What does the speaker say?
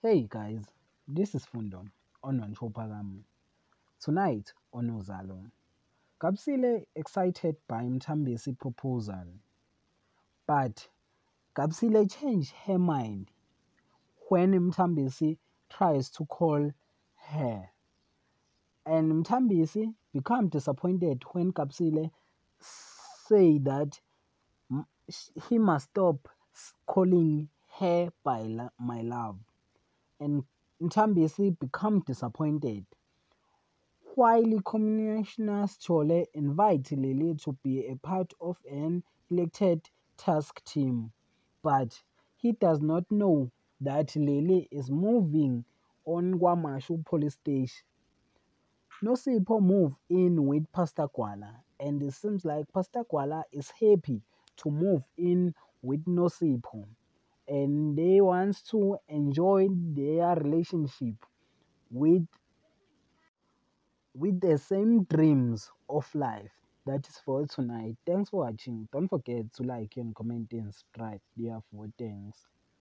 Hey guys, this is Fundo on Wanchopagam. Tonight on Ozalo, Kapsile excited by Mtambisi proposal, but Kapsile changed her mind when Mtambisi tries to call her. And Mtambisi become disappointed when Kapsile say that he must stop calling her by my love. And Mtambisi become disappointed. While Commissioner Chole invites Lily to be a part of an elected task team, but he does not know that Lily is moving on Guamashu police station. Nosipho move in with Pastor Kwala, and it seems like Pastor Kwala is happy to move in with Nosipho, and they want to enjoy their relationship with the same dreams of life. That is for tonight. Thanks for watching. Don't forget to like and comment and subscribe. Yeah, for thanks.